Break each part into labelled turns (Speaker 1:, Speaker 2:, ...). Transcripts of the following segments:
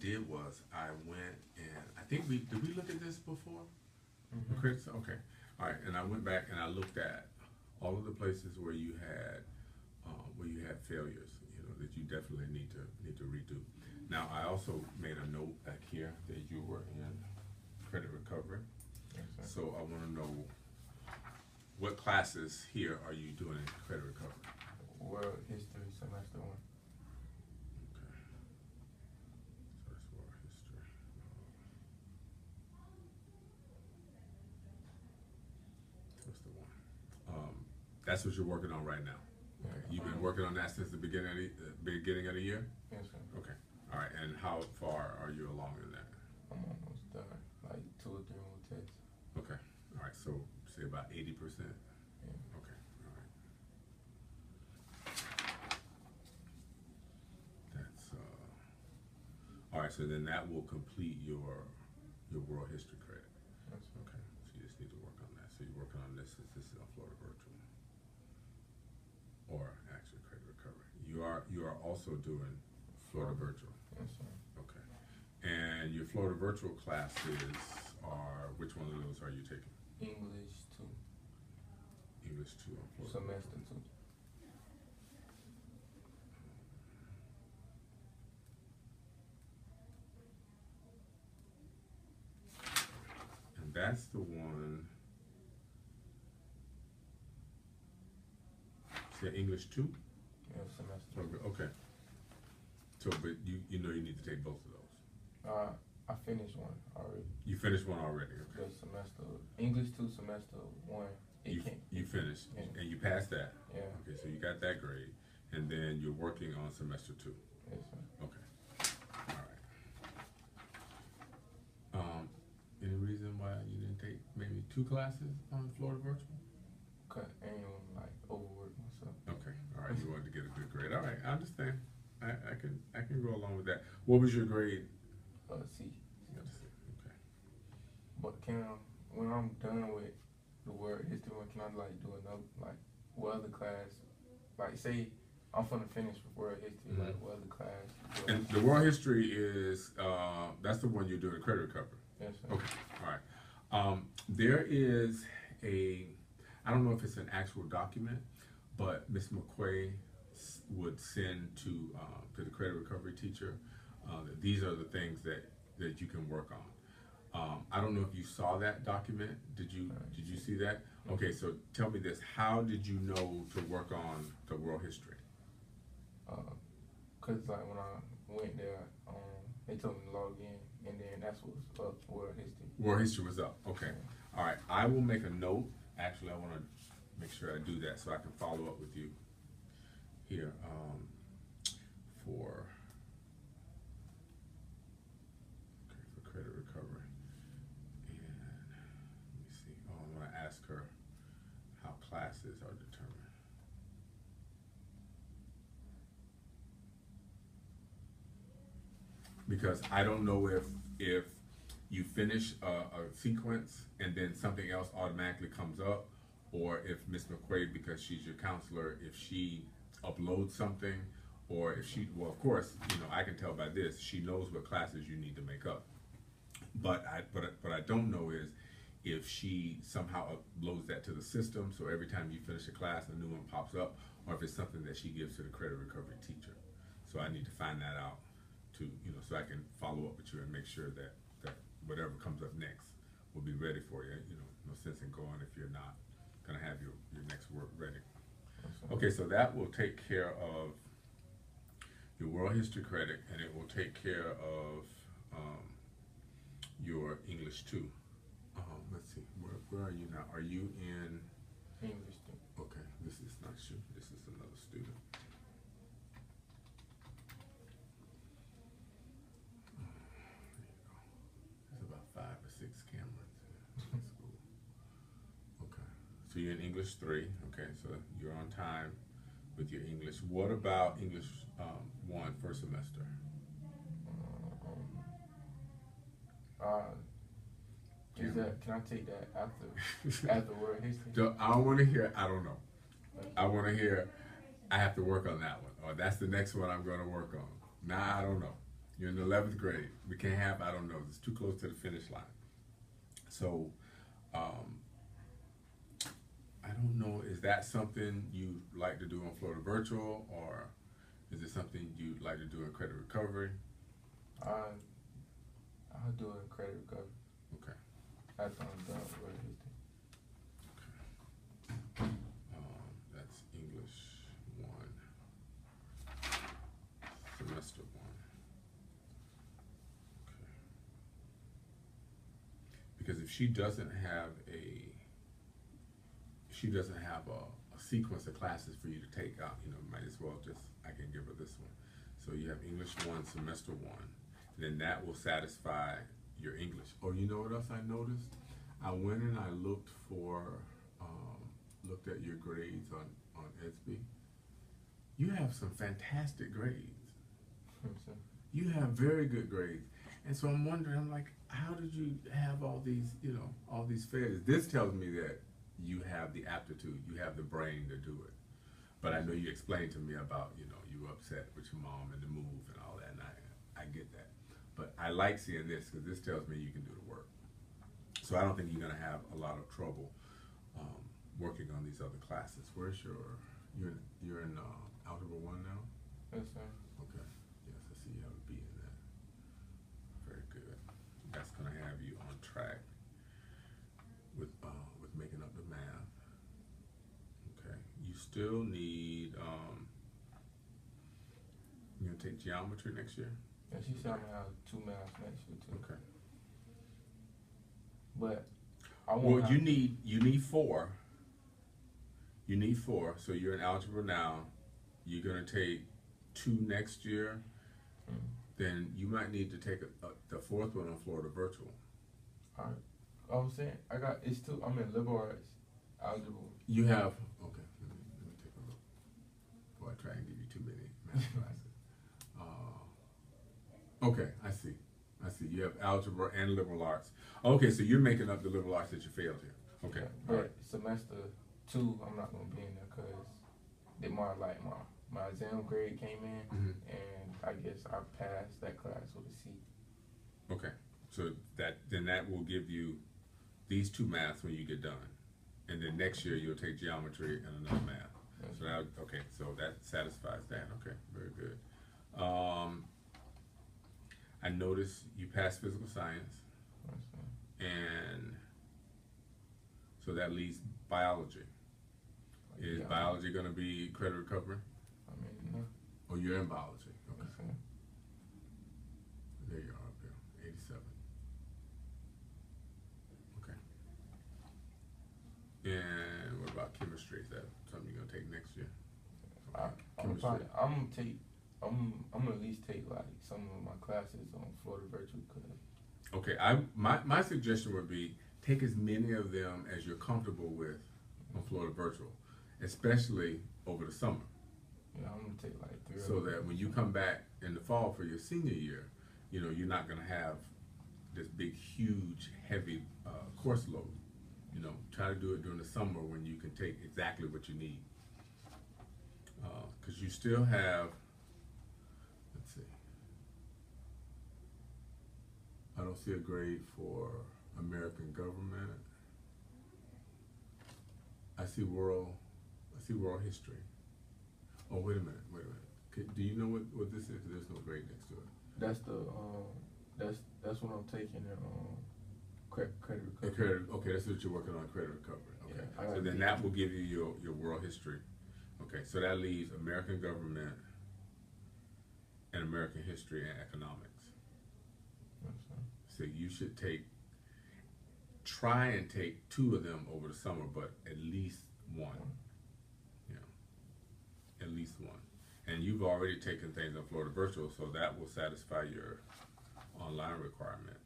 Speaker 1: did was I went and I think did we look at this before?
Speaker 2: Mm-hmm.
Speaker 1: Chris? Okay. All right. And I went back and I looked at all of the places where you had failures, you know, that you definitely need to redo. Now, I also made a note back here that you were in credit recovery.
Speaker 2: Yes, sir.
Speaker 1: So I want to know what classes here are you doing in credit recovery?
Speaker 2: World History Semester 1.
Speaker 1: Okay. So that's world history. Semester 1. That's what you're working on right now. Okay. You've been working on that since the beginning of the year?
Speaker 2: Yes, sir.
Speaker 1: Okay. All right. And how far are you along in that?
Speaker 2: I'm almost done. Like 2 or 3 more tests.
Speaker 1: Okay. All right. So say about 80%.
Speaker 2: Yeah.
Speaker 1: Okay. All right. That's all right. So then that will complete your world history credit.
Speaker 2: Yes, sir.
Speaker 1: Okay. So you just need to work on that. So you're working on this since this is on Florida Virtual, or actually credit recovery. You are also doing Florida Virtual.
Speaker 2: Yes, sir.
Speaker 1: Okay. And your Florida Virtual classes are, which one of those are you taking?
Speaker 2: English 2.
Speaker 1: English 2 on Florida.
Speaker 2: Semester 2.
Speaker 1: And that's the one. Is English 2?
Speaker 2: Yeah, semester 2.
Speaker 1: Okay. So, but you know you need to take both of those.
Speaker 2: I finished one already.
Speaker 1: You finished one already. Okay.
Speaker 2: The semester English 2 semester 1.
Speaker 1: You finished,
Speaker 2: Yeah.
Speaker 1: and you passed that.
Speaker 2: Yeah.
Speaker 1: Okay, so you got that grade, and then you're working on semester 2.
Speaker 2: Yes, sir.
Speaker 1: Okay. All right. Any reason why you didn't take maybe 2 classes on Florida Virtual?
Speaker 2: Ain't like overwork myself.
Speaker 1: Okay. All right. You wanted to get a good grade. All right. I understand. I can go along with that. What was your grade?
Speaker 2: C.
Speaker 1: Okay.
Speaker 2: But when I'm done with the world history one, can I like do another, like what other class, like say I'm gonna finish with world history,
Speaker 1: Mm-hmm.
Speaker 2: like what other class?
Speaker 1: And the world history is that's the one you're doing credit recovery.
Speaker 2: Yes, sir.
Speaker 1: Okay. All right. There is I don't know if it's an actual document, but Ms. McQuay would send to the credit recovery teacher that these are the things that you can work on. I don't know if you saw that document. Did you see that? Okay, so tell me this: how did you know to work on the world history?
Speaker 2: Cause like when I went there, they told me to log in, and then that's what's up world history.
Speaker 1: World history was up. Okay. All right. I will make a note. Actually, I want to make sure I do that so I can follow up with you here for credit recovery. And let me see. Oh, I want to ask her how classes are determined. Because I don't know if you finish a sequence and then something else automatically comes up, or if Ms. McQuaid, because she's your counselor, if she uploads something, or if she, well, of course, you know, I can tell by this, she knows what classes you need to make up. But I don't know is if she somehow uploads that to the system, so every time you finish a class, a new one pops up, or if it's something that she gives to the credit recovery teacher. So I need to find that out to, you know, so I can follow up with you and make sure that whatever comes up next will be ready for you. You know, no sense in going if you're not gonna have your next work ready. Okay, so that will take care of your world history credit, and it will take care of your English 2. Let's see, where are you now? Are you in
Speaker 2: English 2.
Speaker 1: Okay, this is not you. This is another student. There's about 5 or 6 cameras in school. Okay, so you're in English 3. Okay, so you're on time with your English. What about English 1 first semester?
Speaker 2: Can I take that after world history?
Speaker 1: So I don't want to hear, I don't know. I want to hear, I have to work on that one, or that's the next one I'm going to work on. Nah, I don't know. You're in the 11th grade. We can't have, I don't know, it's too close to the finish line. So, I don't know, is that something you like to do on Florida Virtual, or is it something you like to do in credit recovery?
Speaker 2: I'll do it in credit recovery.
Speaker 1: Okay.
Speaker 2: After I'm done with world history.
Speaker 1: That's English 1, semester 1. Okay. Because if she doesn't have a sequence of classes for you to take out, might as well I can give her this one. So you have English 1, semester 1. Then that will satisfy your English. Or you know what else I noticed? I went and I looked at your grades on ESB. You have some fantastic grades. You have very good grades. And so I'm wondering, I'm like, how did you have all these failures? This tells me that you have the aptitude, you have the brain to do it. But I know you explained to me about, you were upset with your mom and the move and all that, and I get that. But I like seeing this because this tells me you can do the work. So I don't think you're going to have a lot of trouble working on these other classes. Where's you're in Algebra 1 now?
Speaker 2: Yes, sir.
Speaker 1: Okay. Yes, I see you have a B in that. Very good. That's going to have you on track with making up the math. Okay. You still need, you're going to take geometry next year?
Speaker 2: Yeah, she said I'm gonna have 2 maths next year too.
Speaker 1: Okay.
Speaker 2: But I want.
Speaker 1: Well, you need 4. You need 4. So you're in algebra now. You're gonna take 2 next year.
Speaker 2: Mm-hmm.
Speaker 1: Then you might need to take the 4th one on Florida Virtual.
Speaker 2: All right. I'm saying it's 2. I'm in liberal arts, algebra.
Speaker 1: You have okay. Let me take a look. Boy, I try and give you too many math classes. Okay, I see. You have algebra and liberal arts. Okay, so you're making up the liberal arts that you failed here. Okay.
Speaker 2: Yeah, but semester 2, I'm not gonna be in there because my exam grade came in, and I guess I passed that class with a C.
Speaker 1: Okay, so that will give you these 2 maths when you get done, and then next year you'll take geometry and another math. So so that satisfies that. Okay, very good. I noticed you passed physical science, and so that leaves biology. Is biology going to be credit recovery?
Speaker 2: I mean, no.
Speaker 1: Oh, you're in biology. Okay.
Speaker 2: Yes,
Speaker 1: there you are up there, 87. Okay. And what about chemistry? Is that something you're going to take next year?
Speaker 2: I'm gonna at least take like some of my classes on Florida Virtual.
Speaker 1: Okay, my suggestion would be take as many of them as you're comfortable with on Florida Virtual, especially over the summer.
Speaker 2: Yeah, I'm gonna take like 3.
Speaker 1: So that when you come back in the fall for your senior year, you're not gonna have this big, huge, heavy course load. Try to do it during the summer when you can take exactly what you need. Because you still have. Let's see. I don't see a grade for American government. I see world history. Oh, wait a minute. Do you know what this is? There's no grade next to it.
Speaker 2: That's that's what I'm taking in credit recovery.
Speaker 1: Okay, that's what you're working on, credit recovery. Okay,
Speaker 2: yeah,
Speaker 1: so then that will give you your world history. Okay, so that leaves American government and American history and economics. So you should try and take 2 of them over the summer, but at least 1. At least 1. And you've already taken things on Florida Virtual, so that will satisfy your online requirement.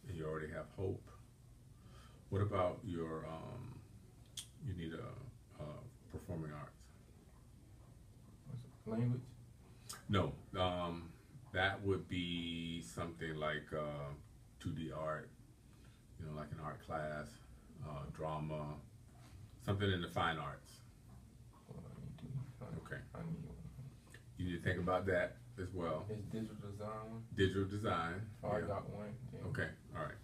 Speaker 1: And you already have Hope. What about your, you need a performing arts?
Speaker 2: Language?
Speaker 1: No, that would be something like 2D art, like an art class, drama, something in the fine arts.
Speaker 2: Well, I need to.
Speaker 1: Okay.
Speaker 2: I need one.
Speaker 1: You need to think about that as well.
Speaker 2: It's digital design one.
Speaker 1: Digital design.
Speaker 2: Oh, I got one. Yeah.
Speaker 1: Okay, all right.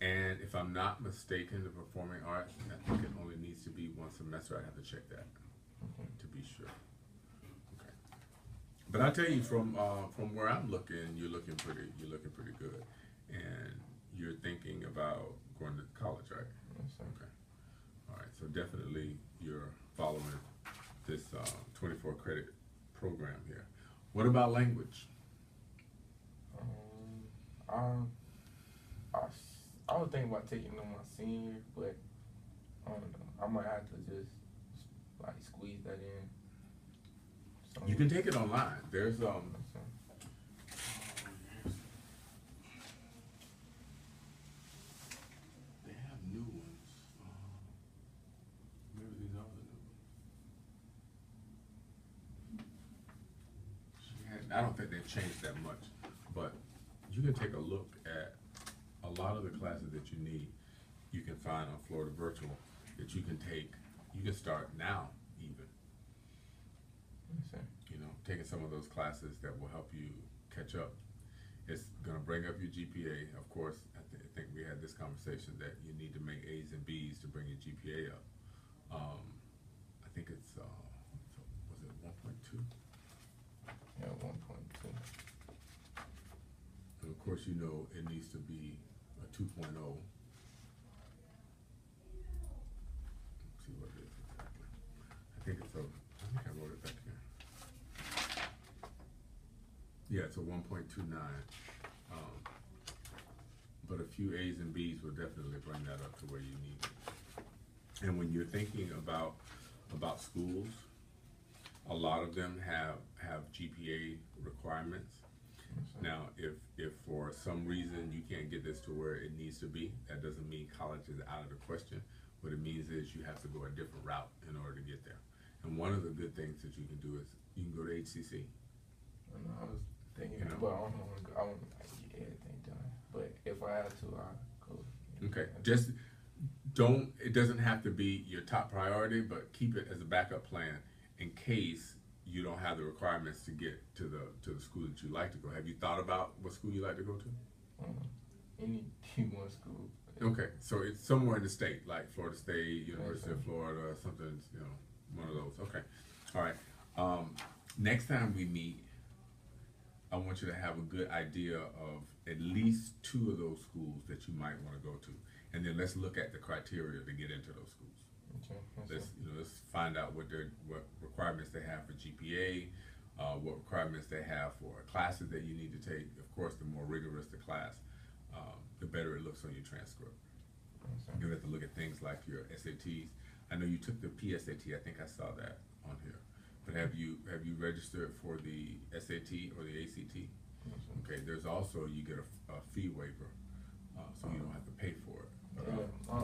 Speaker 1: And if I'm not mistaken, the performing arts, I think it only needs to be one semester. I have to check that to be sure. Okay. But I tell you, from where I'm looking, you're looking pretty good, and you're thinking about going to college, right?
Speaker 2: Yes, sir.
Speaker 1: Okay. All right. So definitely you're following this 24 credit program here. What about language?
Speaker 2: I was thinking about taking them my senior, but I don't know. I might have to just like squeeze that in.
Speaker 1: You can take it online. There's They have new ones. Maybe these are the new ones. I don't think they've changed that much, but you can take a look at a lot of the classes that you need. You can find on Florida Virtual that you can take. You can start now, even. You know, taking some of those classes that will help you catch up. It's going to bring up your GPA. Of course, I think we had this conversation that you need to make A's and B's to bring your GPA up. I think it's, was it 1.2?
Speaker 2: Yeah, 1.2.
Speaker 1: And of course, you know, it needs to be a 2.0. Let's see what it is exactly. I think I wrote it back here. Yeah, it's a 1.29. But a few A's and B's will definitely bring that up to where you need it. And when you're thinking about schools, a lot of them have GPA requirements. Now, if for some reason you can't get this to where it needs to be, that doesn't mean college is out of the question. What it means is you have to go a different route in order to get there. And one of the good things that you can do is you can go to HCC.
Speaker 2: I was thinking, but I don't get everything done. But if I had to, I'd go.
Speaker 1: Okay, just don't. It doesn't have to be your top priority, but keep it as a backup plan in case you don't have the requirements to get to the school that you like to go. Have you thought about what school you like to go to?
Speaker 2: Any D1 school.
Speaker 1: Okay, so it's somewhere in the state, like Florida State, University of Florida, or something, you know, one of those. Okay, all right. Next time we meet, I want you to have a good idea of at least 2 of those schools that you might want to go to, and then let's look at the criteria to get into those schools.
Speaker 2: Okay.
Speaker 1: Let's find out what requirements they have for GPA, what requirements they have for classes that you need to take. Of course, the more rigorous the class, the better it looks on your transcript.
Speaker 2: Okay.
Speaker 1: You have to look at things like your SATs. I know you took the PSAT. I think I saw that on here. But have you registered for the SAT or the ACT? Okay. There's also, you get a fee waiver, so you don't have to pay for it.
Speaker 2: Yeah, my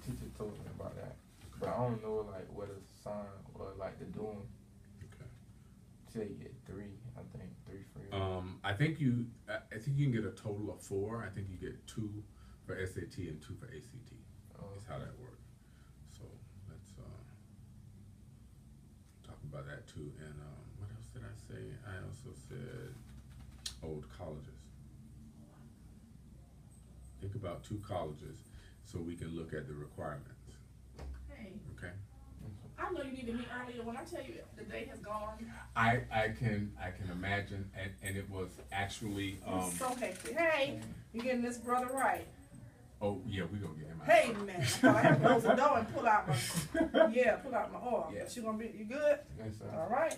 Speaker 2: teacher told me about that. But I don't know like what to sign or like to do them.
Speaker 1: Okay.
Speaker 2: Say you get 3, I think 3 free.
Speaker 1: I think you can get a total of 4. I think you get 2 for SAT and 2 for ACT. Is how that works. So let's talk about that too. And what else did I say? I also said old colleges. Think about 2 colleges so we can look at the requirements.
Speaker 3: Hey,
Speaker 1: Okay.
Speaker 3: I know you need to meet earlier. When I tell you the day has gone,
Speaker 1: I can imagine, and it was actually
Speaker 3: it's so hectic. Hey, you getting this brother right?
Speaker 1: oh yeah, we're gonna get him out.
Speaker 3: Hey man, I have to close the door and pull out my pull out my oil.
Speaker 1: Yeah.
Speaker 3: But you gonna be good?
Speaker 2: Yes, sir.
Speaker 3: All right.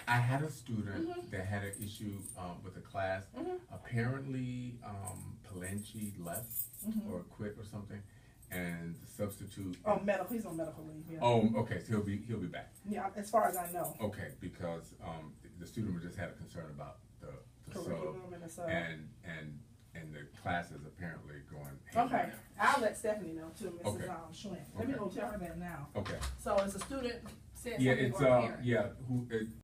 Speaker 1: I had a student that had an issue with a class. Apparently, Palenchi left or quit or something, and the substitute.
Speaker 3: Oh, medical. He's on medical leave. Yeah.
Speaker 1: Oh, okay. So he'll be back.
Speaker 3: Yeah, as far as I know.
Speaker 1: Okay, because the student just had a concern about the
Speaker 3: Curriculum and the sub.
Speaker 1: and the class is apparently going.
Speaker 3: Okay, I'll let Stephanie know too, Mrs.
Speaker 1: Okay.
Speaker 3: Schwinn. Let me go tell her that now.
Speaker 1: Okay.
Speaker 3: So it's a student said
Speaker 1: Yeah,
Speaker 3: something
Speaker 1: it's
Speaker 3: on here.
Speaker 1: who